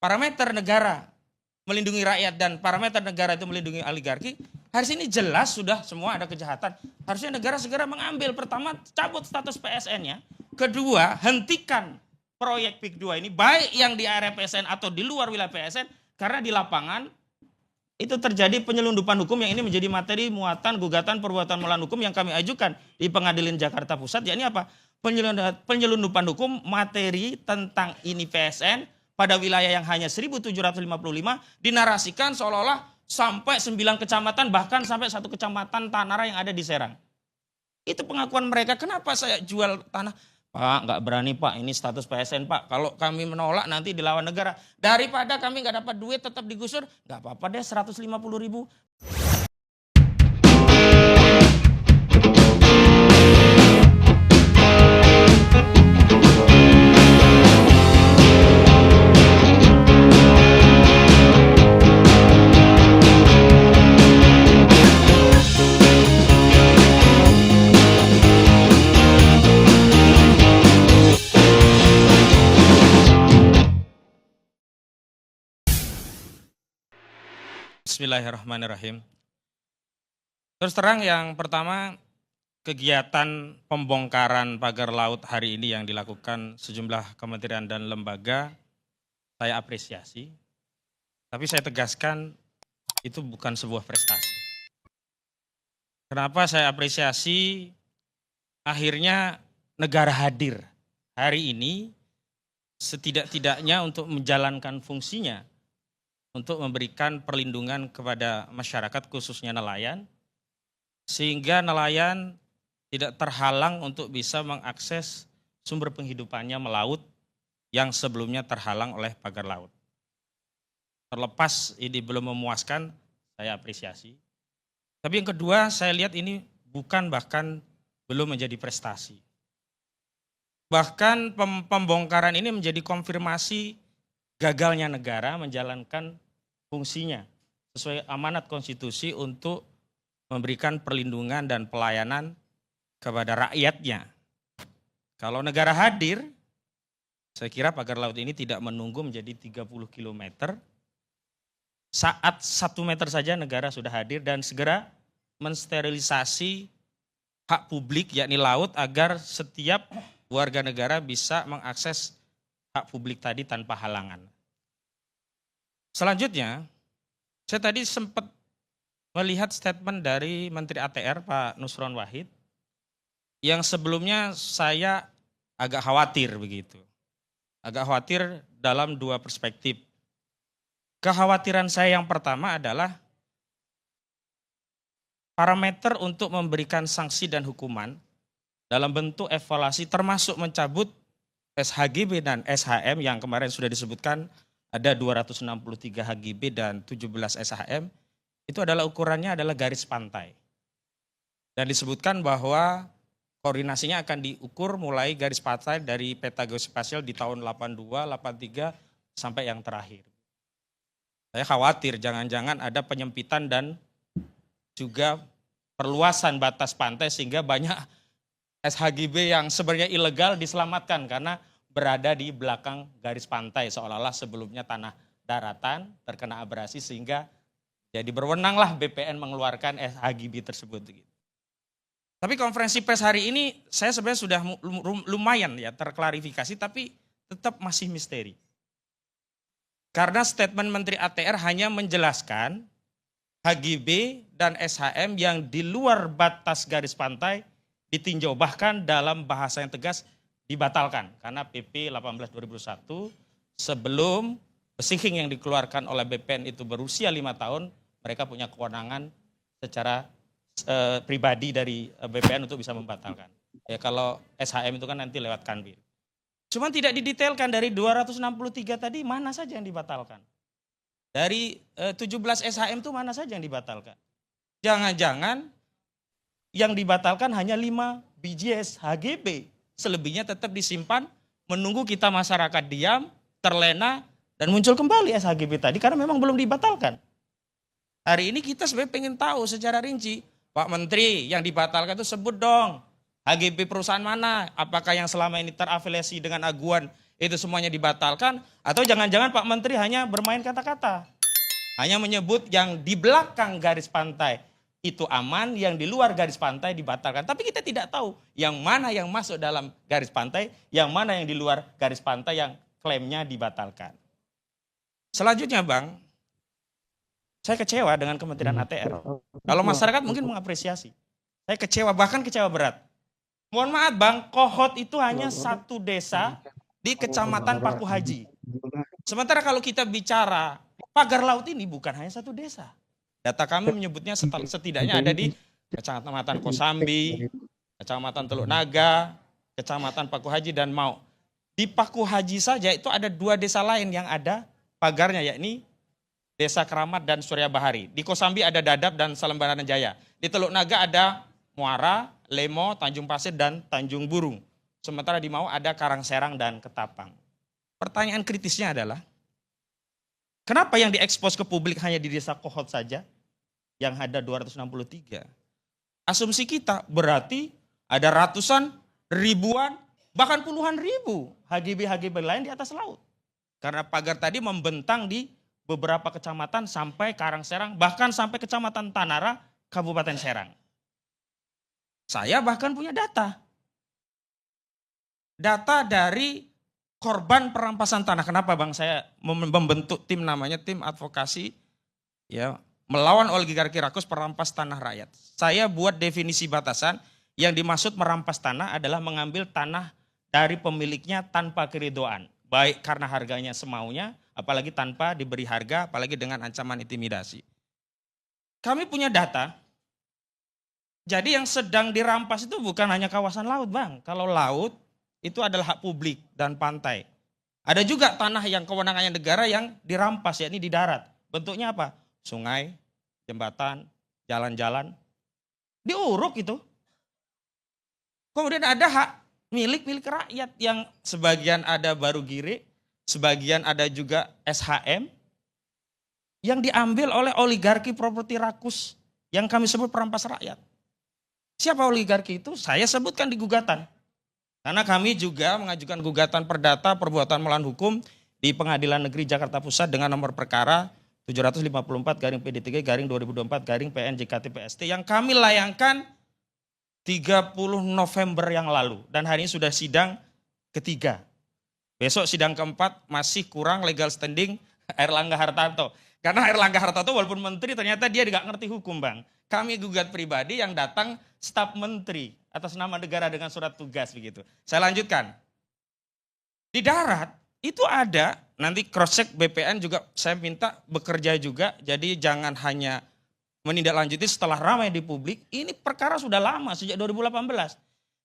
parameter negara melindungi rakyat dan parameter negara itu melindungi oligarki, hari ini jelas sudah semua ada kejahatan. Harusnya negara segera mengambil, pertama cabut status PSN-nya, kedua hentikan proyek PIK 2 ini, baik yang di area PSN atau di luar wilayah PSN, karena di lapangan itu terjadi penyelundupan hukum yang ini menjadi materi muatan gugatan perbuatan melawan hukum yang kami ajukan di Pengadilan Jakarta Pusat, yakni apa? Penyelundupan hukum materi tentang ini PSN pada wilayah yang hanya 1.755 dinarasikan seolah-olah sampai 9 kecamatan, bahkan sampai 1 kecamatan Tanara yang ada di Serang. Itu pengakuan mereka, kenapa saya jual tanah? Pak, nggak berani Pak, ini status PSN Pak. Kalau kami menolak nanti dilawan negara. Daripada kami nggak dapat duit tetap digusur, nggak apa-apa deh 150.000. Bismillahirrahmanirrahim. Terus terang yang pertama, kegiatan pembongkaran pagar laut hari ini yang dilakukan sejumlah kementerian dan lembaga, saya apresiasi. Tapi saya tegaskan itu bukan sebuah prestasi. Kenapa saya apresiasi? Akhirnya negara hadir hari ini setidak-tidaknya untuk menjalankan fungsinya, untuk memberikan perlindungan kepada masyarakat khususnya nelayan, sehingga nelayan tidak terhalang untuk bisa mengakses sumber penghidupannya melaut yang sebelumnya terhalang oleh pagar laut. Terlepas ini belum memuaskan, saya apresiasi. Tapi yang kedua, saya lihat ini bahkan belum menjadi prestasi. Bahkan pembongkaran ini menjadi konfirmasi gagalnya negara menjalankan fungsinya sesuai amanat konstitusi untuk memberikan perlindungan dan pelayanan kepada rakyatnya. Kalau negara hadir, saya kira pagar laut ini tidak menunggu menjadi 30 km. Saat 1 meter saja negara sudah hadir dan segera mensterilisasi hak publik yakni laut agar setiap warga negara bisa mengakses hak publik tadi tanpa halangan. Selanjutnya, saya tadi sempat melihat statement dari Menteri ATR Pak Nusron Wahid yang sebelumnya saya agak khawatir begitu. Agak khawatir dalam 2 perspektif. Kekhawatiran saya yang pertama adalah parameter untuk memberikan sanksi dan hukuman dalam bentuk evaluasi termasuk mencabut SHGB dan SHM yang kemarin sudah disebutkan ada 263 HGB dan 17 SHM, itu adalah ukurannya adalah garis pantai. Dan disebutkan bahwa koordinasinya akan diukur mulai garis pantai dari peta geospasial di tahun 82, 83 sampai yang terakhir. Saya khawatir jangan-jangan ada penyempitan dan juga perluasan batas pantai sehingga banyak SHGB yang sebenarnya ilegal diselamatkan karena berada di belakang garis pantai seolah-olah sebelumnya tanah daratan terkena abrasi sehingga jadi berwenanglah BPN mengeluarkan SHGB tersebut. Tapi konferensi pers hari ini saya sebenarnya sudah lumayan ya terklarifikasi tapi tetap masih misteri. Karena statement Menteri ATR hanya menjelaskan HGB dan SHM yang di luar batas garis pantai ditinjau, bahkan dalam bahasa yang tegas dibatalkan karena PP 18/2001 sebelum sinking yang dikeluarkan oleh BPN itu berusia 5 tahun, mereka punya kewenangan secara pribadi dari BPN untuk bisa membatalkan. Ya kalau SHM itu kan nanti lewat Kanwil. Cuman tidak didetailkan dari 263 tadi mana saja yang dibatalkan. Dari 17 SHM itu mana saja yang dibatalkan. Jangan-jangan yang dibatalkan hanya 5 biji SHGB. Selebihnya tetap disimpan, menunggu kita masyarakat diam, terlena, dan muncul kembali SHGB tadi karena memang belum dibatalkan. Hari ini kita sebenarnya pengen tahu secara rinci, Pak Menteri yang dibatalkan itu sebut dong, HGB perusahaan mana, apakah yang selama ini terafiliasi dengan aguan itu semuanya dibatalkan? Atau jangan-jangan Pak Menteri hanya bermain kata-kata? Hanya menyebut yang di belakang garis pantai itu aman, yang di luar garis pantai dibatalkan. Tapi kita tidak tahu yang mana yang masuk dalam garis pantai, yang mana yang di luar garis pantai yang klaimnya dibatalkan. Selanjutnya Bang, saya kecewa dengan Kementerian ATR. Kalau masyarakat mungkin mengapresiasi. Saya kecewa, bahkan kecewa berat. Mohon maaf Bang, Kohot itu hanya satu desa di Kecamatan Paku Haji. Sementara kalau kita bicara pagar laut ini bukan hanya satu desa. Data kami menyebutnya setidaknya ada di Kecamatan Kosambi, Kecamatan Teluk Naga, Kecamatan Paku Haji dan Mau. Di Paku Haji saja itu ada 2 desa lain yang ada pagarnya, yakni Desa Keramat dan Surya Bahari. Di Kosambi ada Dadap dan Salembaran Jaya. Di Teluk Naga ada Muara, Lemo, Tanjung Pasir, dan Tanjung Burung. Sementara di Mau ada Karangserang dan Ketapang. Pertanyaan kritisnya adalah, kenapa yang diekspos ke publik hanya di desa Kohot saja, yang ada 263? Asumsi kita berarti ada ratusan, ribuan, bahkan puluhan ribu HGB-HGB lain di atas laut. Karena pagar tadi membentang di beberapa kecamatan sampai Karangserang, bahkan sampai Kecamatan Tanara, Kabupaten Serang. Saya bahkan punya data. Data dari korban perampasan tanah. Kenapa Bang saya membentuk tim namanya tim advokasi ya melawan oligarki rakus perampas tanah rakyat. Saya buat definisi batasan, yang dimaksud merampas tanah adalah mengambil tanah dari pemiliknya tanpa keridhaan. Baik karena harganya semaunya, apalagi tanpa diberi harga, apalagi dengan ancaman intimidasi. Kami punya data, jadi yang sedang dirampas itu bukan hanya kawasan laut Bang. Kalau laut itu adalah hak publik dan pantai. Ada juga tanah yang kewenangannya negara yang dirampas, yakni di darat. Bentuknya apa? Sungai, jembatan, jalan-jalan. Diuruk itu. Kemudian ada hak milik rakyat yang sebagian ada baru giri, sebagian ada juga SHM, yang diambil oleh oligarki properti rakus yang kami sebut perampas rakyat. Siapa oligarki itu? Saya sebutkan di gugatan. Karena kami juga mengajukan gugatan perdata perbuatan melawan hukum di Pengadilan Negeri Jakarta Pusat dengan nomor perkara 754/PD3/2024/PN JKT-PST yang kami layangkan 30 November yang lalu. Dan hari ini sudah sidang ketiga. Besok sidang keempat masih kurang legal standing Airlangga Hartarto. Karena Airlangga Hartarto walaupun menteri ternyata dia tidak ngerti hukum Bang. Kami gugat pribadi yang datang staf menteri atas nama negara dengan surat tugas begitu. Saya lanjutkan. Di darat itu ada, nanti cross check BPN juga saya minta bekerja juga. Jadi jangan hanya menindaklanjuti setelah ramai di publik. Ini perkara sudah lama sejak 2018.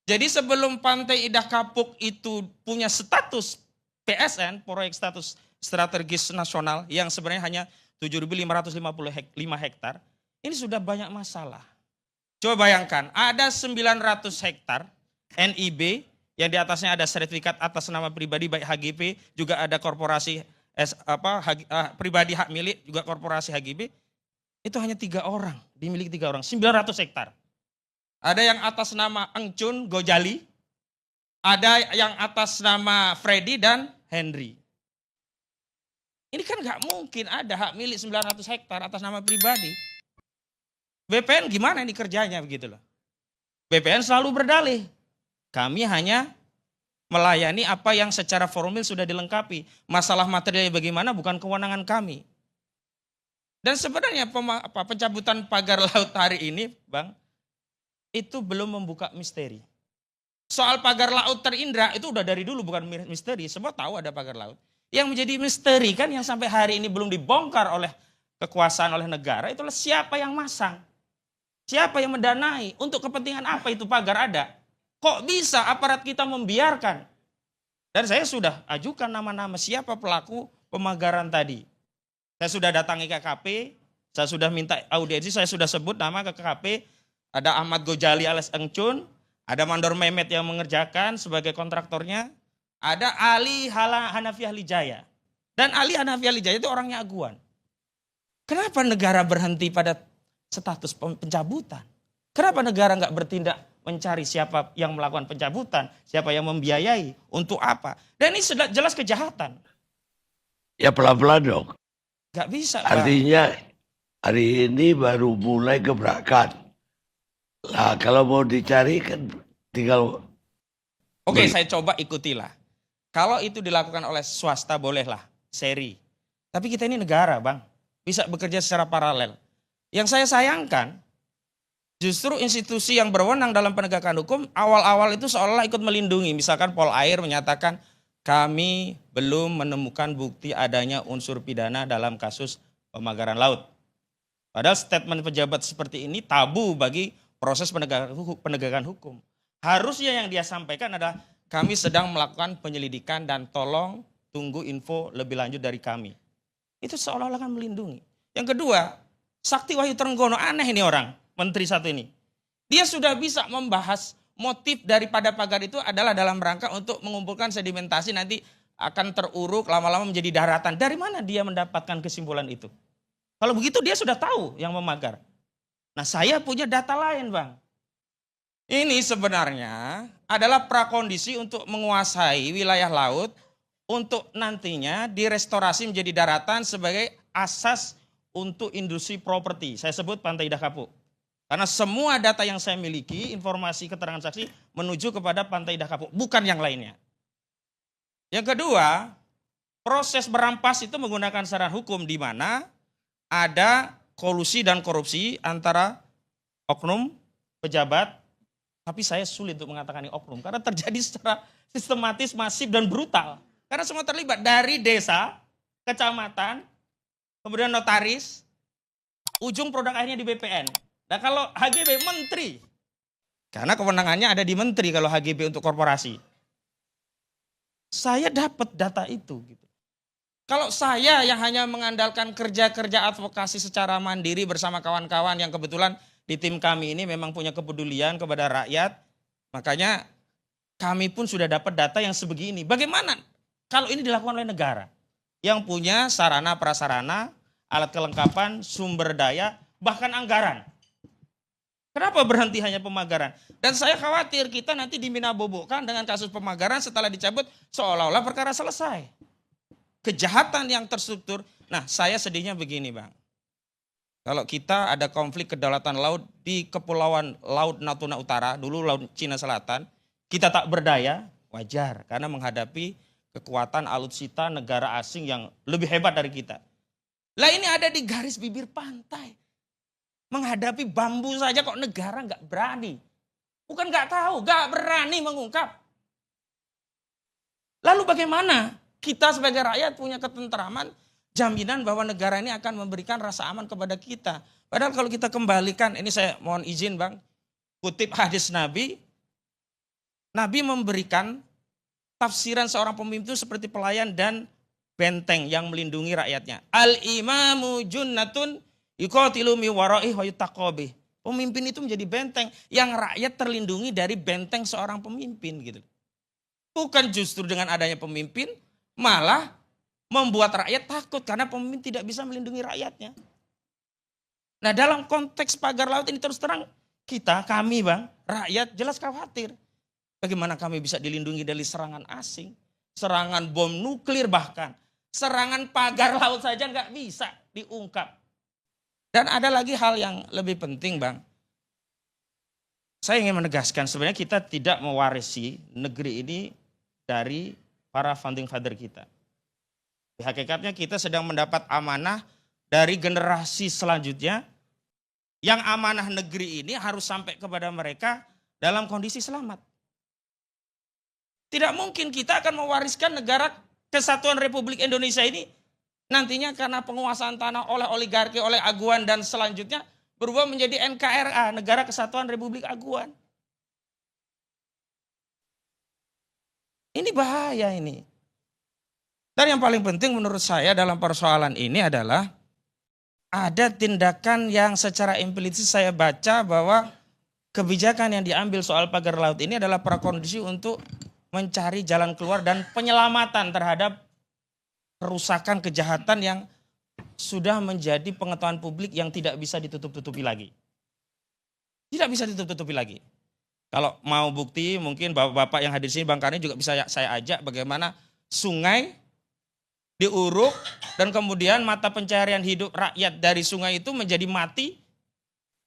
Jadi sebelum Pantai Indah Kapuk itu punya status PSN, proyek status strategis nasional yang sebenarnya hanya 7.555 hektar. Ini sudah banyak masalah. Coba bayangkan, ada 900 hektar NIB yang di atasnya ada sertifikat atas nama pribadi baik HGP, juga ada korporasi pribadi hak milik, juga korporasi HGB. Itu hanya 3 orang, dimiliki 3 orang, 900 hektar. Ada yang atas nama Engcun Gojali, ada yang atas nama Freddy dan Henry. Ini kan nggak mungkin ada hak milik 900 hektar atas nama pribadi. BPN gimana ini kerjanya begitu loh. BPN selalu berdalih. Kami hanya melayani apa yang secara formil sudah dilengkapi. Masalah materialnya bagaimana bukan kewenangan kami. Dan sebenarnya pencabutan pagar laut hari ini Bang, itu belum membuka misteri. Soal pagar laut terindra itu udah dari dulu bukan misteri. Semua tahu ada pagar laut. Yang menjadi misteri kan yang sampai hari ini belum dibongkar oleh kekuasaan oleh negara, itulah siapa yang masang. Siapa yang mendanai? Untuk kepentingan apa itu pagar ada? Kok bisa aparat kita membiarkan? Dan saya sudah ajukan nama-nama siapa pelaku pemagaran tadi. Saya sudah datangi KKP, saya sudah minta audiensi, saya sudah sebut nama ke KKP. Ada Ahmad Gojali alias Engcun, ada Mandor Mehmet yang mengerjakan sebagai kontraktornya, ada Ali Hanafiah Lijaya. Dan Ali Hanafiah Lijaya itu orangnya Aguan. Kenapa negara berhenti pada status pencabutan? Kenapa negara nggak bertindak mencari siapa yang melakukan pencabutan, siapa yang membiayai, untuk apa. Dan ini sudah jelas kejahatan. Ya pelan-pelan dong. Gak bisa, Bang. Artinya hari ini baru mulai gebrakan. Lah kalau mau dicari kan tinggal... Oke, saya coba ikutilah. Kalau itu dilakukan oleh swasta bolehlah, seri. Tapi kita ini negara, Bang. Bisa bekerja secara paralel. Yang saya sayangkan, justru institusi yang berwenang dalam penegakan hukum awal-awal itu seolah ikut melindungi. Misalkan Polair menyatakan kami belum menemukan bukti adanya unsur pidana dalam kasus pemagaran laut. Padahal statement pejabat seperti ini tabu bagi proses penegakan hukum. Harusnya yang dia sampaikan adalah kami sedang melakukan penyelidikan dan tolong tunggu info lebih lanjut dari kami. Itu seolah-olah kan melindungi. Yang kedua, Sakti Wahyu Trenggono, aneh ini orang, menteri satu ini. Dia sudah bisa membahas motif daripada pagar itu adalah dalam rangka untuk mengumpulkan sedimentasi nanti akan teruruk lama-lama menjadi daratan. Dari mana dia mendapatkan kesimpulan itu? Kalau begitu dia sudah tahu yang memagar. Nah saya punya data lain, Bang. Ini sebenarnya adalah prakondisi untuk menguasai wilayah laut untuk nantinya direstorasi menjadi daratan sebagai asas untuk industri properti. Saya sebut Pantai Indah Kapuk. Karena semua data yang saya miliki, informasi keterangan saksi menuju kepada Pantai Indah Kapuk, bukan yang lainnya. Yang kedua, proses berampas itu menggunakan saran hukum di mana ada kolusi dan korupsi antara oknum, pejabat, tapi saya sulit untuk mengatakan ini oknum karena terjadi secara sistematis, masif, dan brutal. Karena semua terlibat dari desa, kecamatan, kemudian notaris, ujung produk akhirnya di BPN. Nah kalau HGB menteri, karena kewenangannya ada di menteri kalau HGB untuk korporasi. Saya dapat data itu. Gitu. Kalau saya yang hanya mengandalkan kerja-kerja advokasi secara mandiri bersama kawan-kawan yang kebetulan di tim kami ini memang punya kepedulian kepada rakyat, makanya kami pun sudah dapat data yang sebegini. Bagaimana kalau ini dilakukan oleh negara yang punya sarana prasarana, alat kelengkapan, sumber daya, bahkan anggaran. Kenapa berhenti hanya pemagaran? Dan saya khawatir kita nanti diminabobokkan dengan kasus pemagaran setelah dicabut seolah-olah perkara selesai. Kejahatan yang terstruktur. Nah saya sedihnya begini, Bang. Kalau kita ada konflik kedaulatan laut di Kepulauan Laut Natuna Utara, dulu Laut Cina Selatan, kita tak berdaya, wajar. Karena menghadapi kekuatan alutsista negara asing yang lebih hebat dari kita. Lah ini ada di garis bibir pantai. Menghadapi bambu saja kok negara nggak berani. Bukan nggak tahu, nggak berani mengungkap. Lalu bagaimana kita sebagai rakyat punya ketentraman, jaminan bahwa negara ini akan memberikan rasa aman kepada kita. Padahal kalau kita kembalikan, ini saya mohon izin, Bang, kutip hadis Nabi, Nabi memberikan tafsiran seorang pemimpin itu seperti pelayan dan benteng yang melindungi rakyatnya. Al-imamu junnatun yuqatilu mi waraih wa yutaqabih. Pemimpin itu menjadi benteng yang rakyat terlindungi dari benteng seorang pemimpin gitu. Bukan justru dengan adanya pemimpin malah membuat rakyat takut karena pemimpin tidak bisa melindungi rakyatnya. Nah dalam konteks pagar laut ini terus terang kami Bang, rakyat jelas khawatir. Bagaimana kami bisa dilindungi dari serangan asing, serangan bom nuklir bahkan. Serangan pagar laut saja nggak bisa diungkap. Dan ada lagi hal yang lebih penting, Bang. Saya ingin menegaskan sebenarnya kita tidak mewarisi negeri ini dari para founding father kita. Di hakikatnya kita sedang mendapat amanah dari generasi selanjutnya yang amanah negeri ini harus sampai kepada mereka dalam kondisi selamat. Tidak mungkin kita akan mewariskan negara Kesatuan Republik Indonesia ini nantinya karena penguasaan tanah oleh oligarki, oleh aguan dan selanjutnya berubah menjadi NKRA, Negara Kesatuan Republik Aguan. Ini bahaya ini. Dan yang paling penting menurut saya dalam persoalan ini adalah ada tindakan yang secara implisit saya baca bahwa kebijakan yang diambil soal pagar laut ini adalah prakondisi untuk mencari jalan keluar dan penyelamatan terhadap kerusakan kejahatan yang sudah menjadi pengetahuan publik yang tidak bisa ditutup-tutupi lagi. Tidak bisa ditutup-tutupi lagi. Kalau mau bukti mungkin bapak-bapak yang hadir di sini, Bang Karni juga bisa saya ajak bagaimana sungai diuruk dan kemudian mata pencaharian hidup rakyat dari sungai itu menjadi mati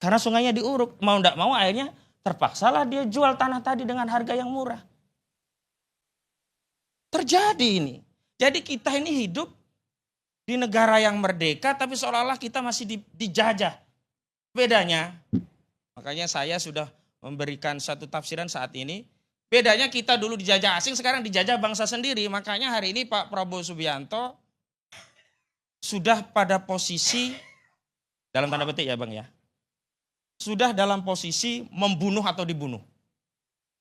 karena sungainya diuruk. Mau enggak mau akhirnya terpaksalah dia jual tanah tadi dengan harga yang murah. Terjadi ini. Jadi kita ini hidup di negara yang merdeka tapi seolah-olah kita masih dijajah. Bedanya, makanya saya sudah memberikan satu tafsiran saat ini. Bedanya kita dulu dijajah asing, sekarang dijajah bangsa sendiri. Makanya hari ini Pak Prabowo Subianto sudah pada posisi, dalam tanda petik ya Bang ya, sudah dalam posisi membunuh atau dibunuh.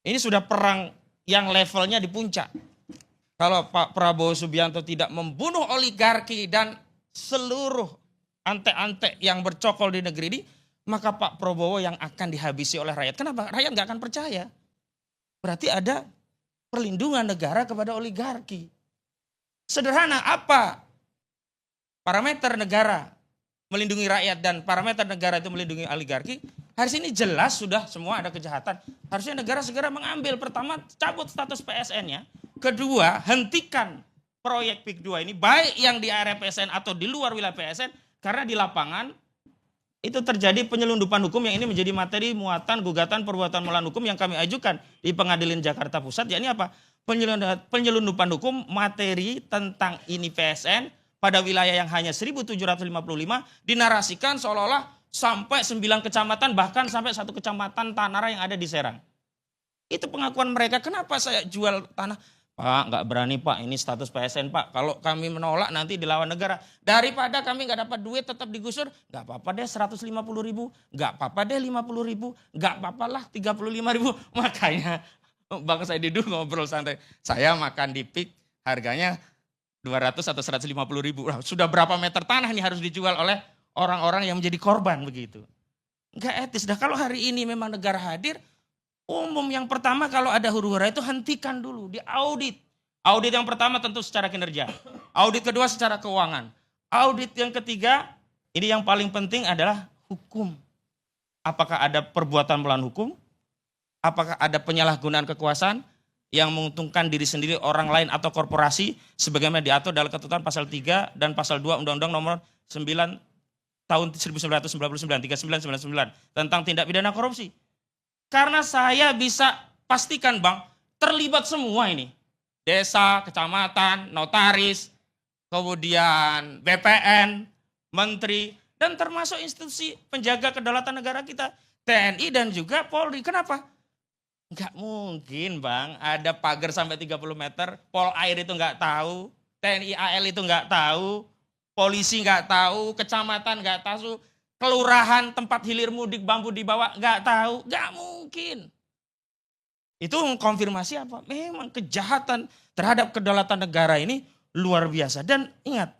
Ini sudah perang yang levelnya di puncak. Kalau Pak Prabowo Subianto tidak membunuh oligarki dan seluruh antek-antek yang bercokol di negeri ini, maka Pak Prabowo yang akan dihabisi oleh rakyat. Kenapa? Rakyat nggak akan percaya. Berarti ada perlindungan negara kepada oligarki. Sederhana, apa parameter negara melindungi rakyat dan parameter negara itu melindungi oligarki? Hari ini jelas sudah semua ada kejahatan. Harusnya negara segera mengambil. Pertama, cabut status PSN-nya. Kedua, hentikan proyek PIK 2 ini, baik yang di area PSN atau di luar wilayah PSN, karena di lapangan itu terjadi penyelundupan hukum yang ini menjadi materi muatan gugatan perbuatan melawan hukum yang kami ajukan di Pengadilan Jakarta Pusat. Yakni apa? Penyelundupan hukum materi tentang ini PSN pada wilayah yang hanya 1.755 dinarasikan seolah-olah sampai 9 kecamatan, bahkan sampai 1 kecamatan Tanara yang ada di Serang. Itu pengakuan mereka, kenapa saya jual tanah? Pak, nggak berani Pak, ini status PSN Pak. Kalau kami menolak nanti dilawan negara. Daripada kami nggak dapat duit tetap digusur, nggak apa-apa deh 150.000, nggak apa-apa deh 50.000, nggak apa-apa lah 35.000. Makanya Bang Said Didu ngobrol santai. Saya makan di PIK harganya 200 atau 150.000. Sudah berapa meter tanah ini harus dijual oleh orang-orang yang menjadi korban begitu. Nggak etis. Dah kalau hari ini memang negara hadir, umum yang pertama kalau ada huru-hara itu hentikan dulu, diaudit. Audit yang pertama tentu secara kinerja. Audit kedua secara keuangan. Audit yang ketiga, ini yang paling penting adalah hukum. Apakah ada perbuatan melawan hukum? Apakah ada penyalahgunaan kekuasaan yang menguntungkan diri sendiri, orang lain atau korporasi sebagaimana diatur dalam ketentuan pasal 3 dan pasal 2 Undang-Undang Nomor 9 tahun 1999, 3999 tentang tindak pidana korupsi. Karena saya bisa pastikan Bang, terlibat semua ini. Desa, kecamatan, notaris, kemudian BPN, menteri, dan termasuk institusi penjaga kedaulatan negara kita. TNI dan juga Polri. Kenapa? Enggak mungkin Bang, ada pagar sampai 30 meter, Pol Air itu enggak tahu, TNI AL itu enggak tahu, polisi enggak tahu, kecamatan enggak tahu, kelurahan tempat hilir mudik bambu dibawa nggak tahu, nggak mungkin. Itu mengkonfirmasi apa? Memang kejahatan terhadap kedaulatan negara ini luar biasa. Dan ingat,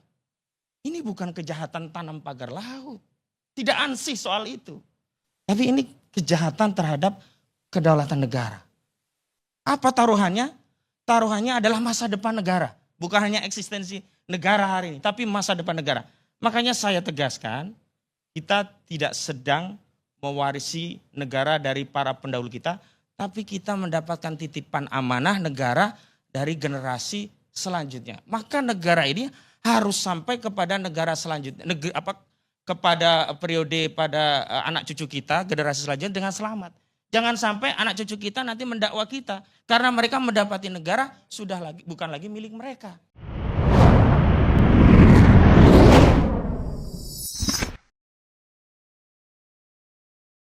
ini bukan kejahatan tanam pagar laut. Tidak ansih soal itu. Tapi ini kejahatan terhadap kedaulatan negara. Apa taruhannya? Taruhannya adalah masa depan negara. Bukan hanya eksistensi negara hari ini, tapi masa depan negara. Makanya saya tegaskan, kita tidak sedang mewarisi negara dari para pendahulu kita, tapi kita mendapatkan titipan amanah negara dari generasi selanjutnya. Maka negara ini harus sampai kepada negara selanjutnya, kepada periode pada anak cucu kita, generasi selanjutnya dengan selamat. Jangan sampai anak cucu kita nanti mendakwa kita karena mereka mendapati negara sudah bukan lagi milik mereka.